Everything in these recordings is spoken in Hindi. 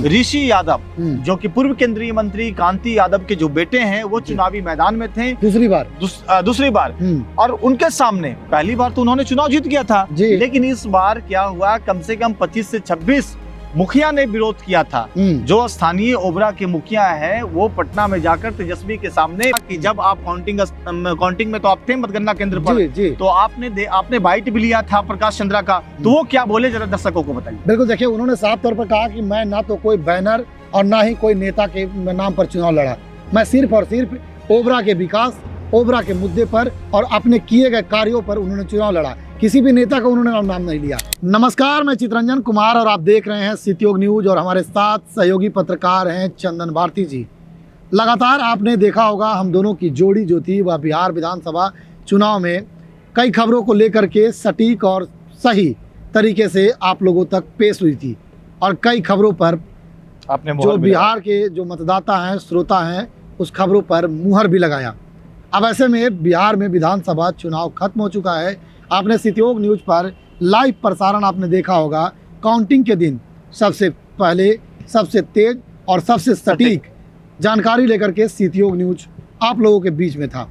ऋषि यादव जो कि पूर्व केंद्रीय मंत्री कांति यादव के जो बेटे हैं वो चुनावी मैदान में थे दूसरी बार और उनके सामने पहली बार तो उन्होंने चुनाव जीत गया था, लेकिन इस बार क्या हुआ, कम से कम 25 से 26 मुखिया ने विरोध किया था। जो स्थानीय ओबरा के मुखिया है वो पटना में जाकर तेजस्वी के सामने कि जब आप काउंटिंग में तो आप थे मतगणना केंद्र पर, तो आपने बाइट भी लिया था प्रकाश चंद्रा का, तो वो क्या बोले जरा दर्शकों को बताइए। बिल्कुल, देखिए उन्होंने साफ तौर पर कहा कि मैं ना तो कोई बैनर और ना ही कोई नेता के नाम पर चुनाव लड़ा, मैं सिर्फ और सिर्फ ओबरा के विकास, ओबरा के मुद्दे पर और अपने किए गए कार्यों पर उन्होंने चुनाव लड़ा। किसी भी नेता का उन्होंने नाम नहीं लिया। नमस्कार, मैं चितरंजन कुमार और आप देख रहे हैं सितयोग न्यूज और हमारे साथ सहयोगी पत्रकार हैं चंदन भारती जी। लगातार आपने देखा होगा हम दोनों की जोड़ी जो थी वह बिहार विधानसभा चुनाव में कई खबरों को लेकर के सटीक और सही तरीके से आप लोगों तक पेश हुई थी और कई खबरों पर आपने जो बिहार के जो मतदाता हैं, श्रोता हैं, उस खबरों पर मुहर भी लगाया। अब ऐसे में बिहार में विधानसभा चुनाव खत्म हो चुका है। आपने सितयोग न्यूज पर लाइव प्रसारण आपने देखा होगा। काउंटिंग के दिन सबसे पहले, सबसे तेज और सबसे सटीक जानकारी लेकर के सितयोग न्यूज आप लोगों के बीच में था।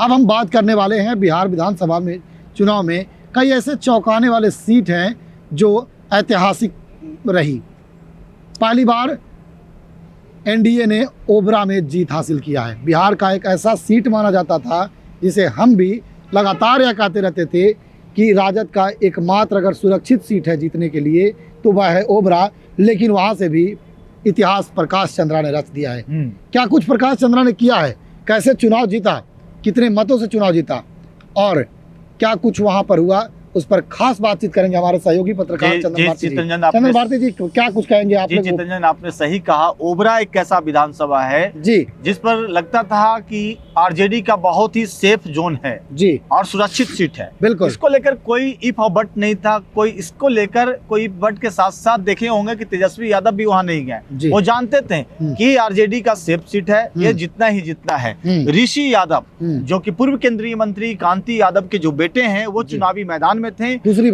अब हम बात करने वाले हैं बिहार विधानसभा में चुनाव में कई ऐसे चौंकाने वाले सीट हैं जो ऐतिहासिक रही। पहली बार एनडीए ने ओबरा में जीत हासिल किया है। बिहार का एक ऐसा सीट माना जाता था जिसे हम भी लगातार यह कहते रहते थे कि राजद का एकमात्र अगर सुरक्षित सीट है जीतने के लिए तो वह है ओबरा, लेकिन वहां से भी इतिहास प्रकाश चंद्रा ने रच दिया है। क्या कुछ प्रकाश चंद्रा ने किया है, कैसे चुनाव जीता, कितने मतों से चुनाव जीता और क्या कुछ वहां पर हुआ, उस पर खास बातचीत करेंगे हमारे सहयोगी पत्रकार चंदन भारती जी। क्या कुछ कहेंगे आप? चितरंजन, आपने सही कहा। ओबरा एक ऐसा विधानसभा है जी जिस पर लगता था कि आरजेडी का बहुत ही सेफ जोन है जी और सुरक्षित सीट है। बिल्कुल, इसको लेकर कोई इफ और बट नहीं था। कोई इसको लेकर कोई बट के साथ साथ देखे होंगे कि तेजस्वी यादव भी वहाँ नहीं गए। वो जानते थे कि आरजेडी का सेफ सीट है, ये जितना ही जितना है। ऋषि यादव जो कि पूर्व केंद्रीय मंत्री कांति यादव के जो बेटे हैं वो चुनावी मैदान में थे दूसरी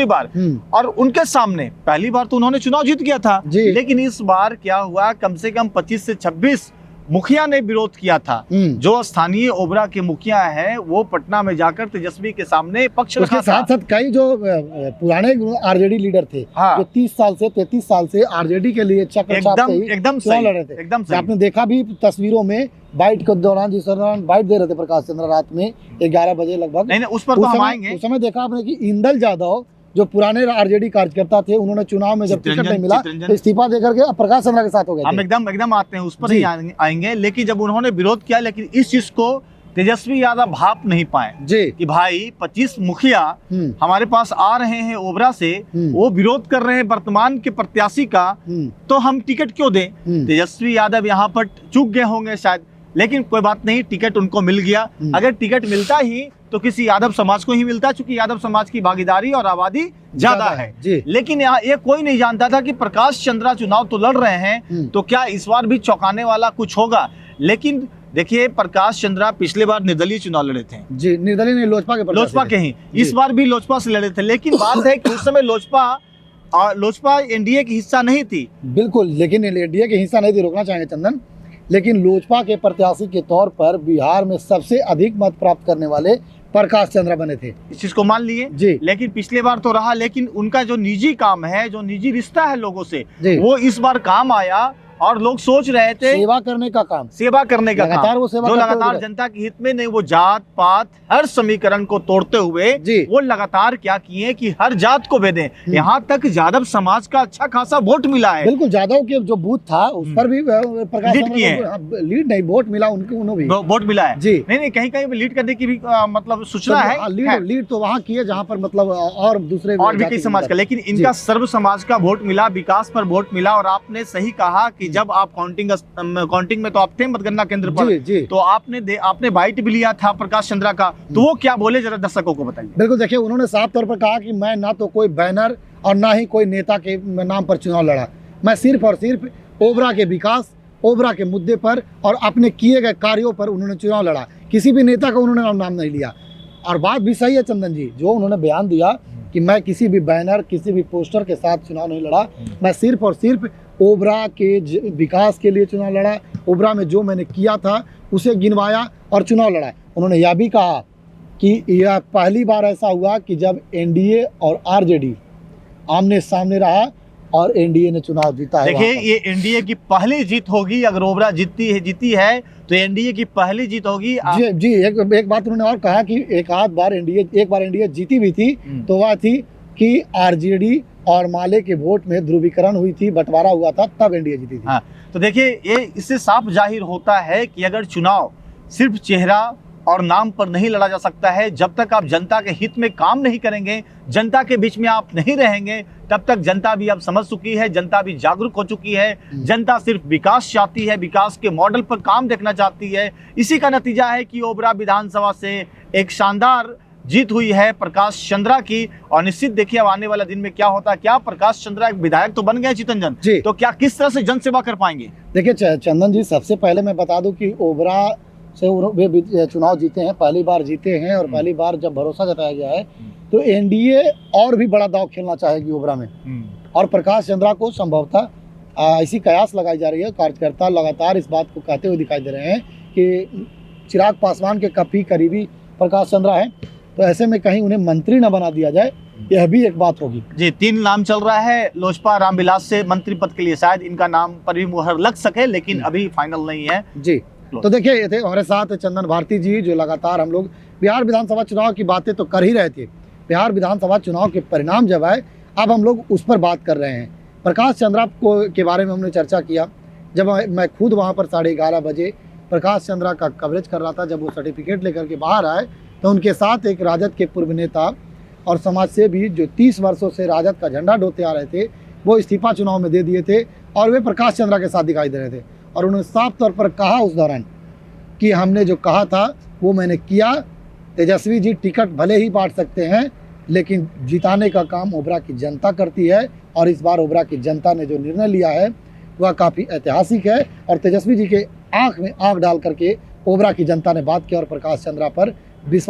बार और उनके सामने पहली बार तो उन्होंने चुनाव जीत गया था, लेकिन इस बार क्या हुआ, कम से कम 25 से 26 मुखिया ने विरोध किया था। जो स्थानीय ओबरा के मुखिया हैं वो पटना में जाकर तेजस्वी के सामने पक्ष रखा था। साथ साथ कई जो पुराने आरजेडी लीडर थे जो 30 साल से 33 साल से आरजेडी के लिए एकदम लड़ रहे थे। एकदम आपने देखा भी तस्वीरों में बाइट के दौरान, जिस दौरान बाइट दे रहे थे प्रकाश चंद्र रात में 11 बजे लगभग। नहीं, उस पर तो हम आएंगे। उस समय देखा आपने कि इंदल जाधव जो पुराने आरजेडी कार्यकर्ता थे उन्होंने चुनाव में जब टिकट नहीं मिला तो इस्तीफा देकर के प्रकाश चंद्रा के साथ हो गए। हम एकदम आते हैं, उस पर ही आएंगे। लेकिन जब उन्होंने विरोध किया, लेकिन इस चीज को तेजस्वी यादव भाप नहीं पाए जी कि भाई 25 मुखिया हमारे पास आ रहे हैं ओबरा से, वो विरोध कर रहे हैं वर्तमान के प्रत्याशी का, तो हम टिकट क्यों दें। तेजस्वी यादव यहाँ पर चूक गए होंगे शायद, लेकिन कोई बात नहीं, टिकट उनको मिल गया। अगर टिकट मिलता ही तो किसी यादव समाज को ही मिलता, क्योंकि यादव समाज की भागीदारी और आबादी ज्यादा है। लेकिन यहाँ ये कोई नहीं जानता था कि प्रकाश चंद्रा चुनाव तो लड़ रहे हैं, तो क्या इस बार भी चौंकाने वाला कुछ होगा। लेकिन देखिए, प्रकाश चंद्रा पिछले बार निर्दलीय चुनाव लड़े थे जी, निर्दलीय नहीं, लोजपा के ही। इस बार भी लोजपा से लड़े थे, लेकिन बात है कि उस समय लोजपा एनडीए की हिस्सा नहीं थी। बिल्कुल, लेकिन एनडीए के हिस्सा नहीं थी, रोकना चाहेंगे चंदन। लेकिन लोजपा के प्रत्याशी के तौर पर बिहार में सबसे अधिक मत प्राप्त करने वाले प्रकाश चंद्रा बने थे, इस चीज को मान लिए जी। लेकिन पिछले बार तो रहा, लेकिन उनका जो निजी काम है, जो निजी रिश्ता है लोगों से, वो इस बार काम आया और लोग सोच रहे थे सेवा करने का काम लगातार वो सेवा जो लगातार जनता के हित में नहीं, वो जात पात हर समीकरण को तोड़ते हुए वो लगातार क्या किए कि हर जात को भेदें। यहाँ तक यादव समाज का अच्छा खासा वोट मिला है। बिल्कुल, यादव के जो बूथ था उस पर भी लीड नहीं, वोट मिला उनको भी वोट मिला है जी। नहीं, कहीं कहीं लीड करने की भी मतलब सूचना है। लीड तो वहाँ की है जहाँ पर मतलब और दूसरे और भी कई समाज का, लेकिन इनका सर्व समाज का वोट मिला, विकास पर वोट मिला। और आपने सही कहा कि जब आप काउंटिंग में तो आप थे मतगणना केंद्र पर, तो आपने बाइट भी लिया था प्रकाश चंद्रा का, तो वो क्या बोले जरा दर्शकों को बताइए। बिल्कुल, देखिए उन्होंने साफ तौर पर कहा कि मैं ना तो कोई बैनर और ना ही कोई नेता के नाम पर चुनाव लड़ा, मैं सिर्फ और सिर्फ ओबरा के विकास, ओबरा के मुद्दे पर और अपने किए गए कार्यों पर उन्होंने चुनाव लड़ा। किसी भी नेता का उन्होंने नाम नहीं लिया। और बात भी सही है चंदन जी, जो उन्होंने बयान दिया कि मैं किसी भी बैनर, किसी भी पोस्टर के साथ चुनाव नहीं लड़ा। मैं सिर्फ और सिर्फ ओबरा के विकास के लिए चुनाव लड़ा। ओबरा में जो मैंने किया था उसे गिनवाया और चुनाव लड़ा। उन्होंने यह भी कहा कि यह पहली बार ऐसा हुआ कि जब एनडीए और आरजेडी आमने सामने रहा और एनडीए ने चुनाव जीता है। देखिए, ये एनडीए की पहली जीत होगी। अगर ओबरा जीती है तो एनडीए की पहली जीत होगी। जी एक बात उन्होंने और कहा कि एक बार एनडीए जीती भी थी, तो वह थी कि आरजेडी और माले के वोट में ध्रुवीकरण हुई थी, बंटवारा हुआ था, तब एनडीए जीती थी। हाँ, तो देखिए, ये इससे साफ जाहिर होता है कि अगर चुनाव सिर्फ चेहरा और नाम पर नहीं लड़ा जा सकता है, जब तक आप जनता के हित में काम नहीं करेंगे, जनता के बीच में आप नहीं रहेंगे, तब तक जनता भी अब समझ चुकी है, जनता भी जागरूक हो चुकी है। जनता सिर्फ विकास चाहती है, विकास के मॉडल पर काम देखना चाहती है। इसी का नतीजा है कि ओबरा विधानसभा से एक शानदार जीत हुई है प्रकाश चंद्रा की। और निश्चित देखिए अब आने वाला दिन में क्या होता है। क्या प्रकाश चंद्रा एक विधायक तो बन गए चितरंजन जी, तो क्या किस तरह से जन सेवा कर पाएंगे? देखिए चंदन जी, सबसे पहले मैं बता दूं कि ओबरा से वे चुनाव जीते हैं, पहली बार जीते हैं, और पहली बार जब भरोसा जताया गया है तो एनडीए और भी बड़ा दांव खेलना चाहेगी ओबरा में। और प्रकाश चंद्रा को संभवतः ऐसी कयास लगाई जा रही है। कार्यकर्ता लगातार इस बात को कहते हुए दिखाई दे रहे हैं कि चिराग पासवान के काफी करीबी प्रकाश चंद्रा है, तो ऐसे में कहीं उन्हें मंत्री न बना दिया जाए, यह भी एक बात होगी। जी, 3 नाम चल रहा है लोजपा रामविलास से मंत्री पद के लिए। शायद इनका नाम पर भी मुहर लग सके, लेकिन अभी फाइनल नहीं है जी। तो देखिए, ये थे हमारे साथ चंदन भारती जी, जो लगातार हम लोग बिहार विधानसभा चुनाव की बातें तो कर ही रहे थे। बिहार विधानसभा चुनाव के परिणाम जब आए, अब हम लोग उस पर बात कर रहे हैं। प्रकाश चंद्रा के बारे में हमने चर्चा किया। जब मैं खुद वहाँ पर 11:30 बजे प्रकाश चंद्रा का कवरेज कर रहा था, जब वो सर्टिफिकेट लेकर के बाहर आए तो उनके साथ एक राजद के पूर्व नेता और समाज सेवी जो 30 वर्षों से राजद का झंडा ढोते आ रहे थे, वो इस्तीफा चुनाव में दे दिए थे और वे प्रकाश चंद्रा के साथ दिखाई दे रहे थे। और उन्होंने साफ तौर पर कहा उस दौरान कि हमने जो कहा था वो मैंने किया। तेजस्वी जी टिकट भले ही बांट सकते हैं, लेकिन जिताने का काम ओबरा की जनता करती है। और इस बार ओबरा की जनता ने जो निर्णय लिया है वह काफ़ी ऐतिहासिक है। और तेजस्वी जी के आंख में आंख डाल करके ओबरा की जनता ने बात की और प्रकाश चंद्रा पर विश्वास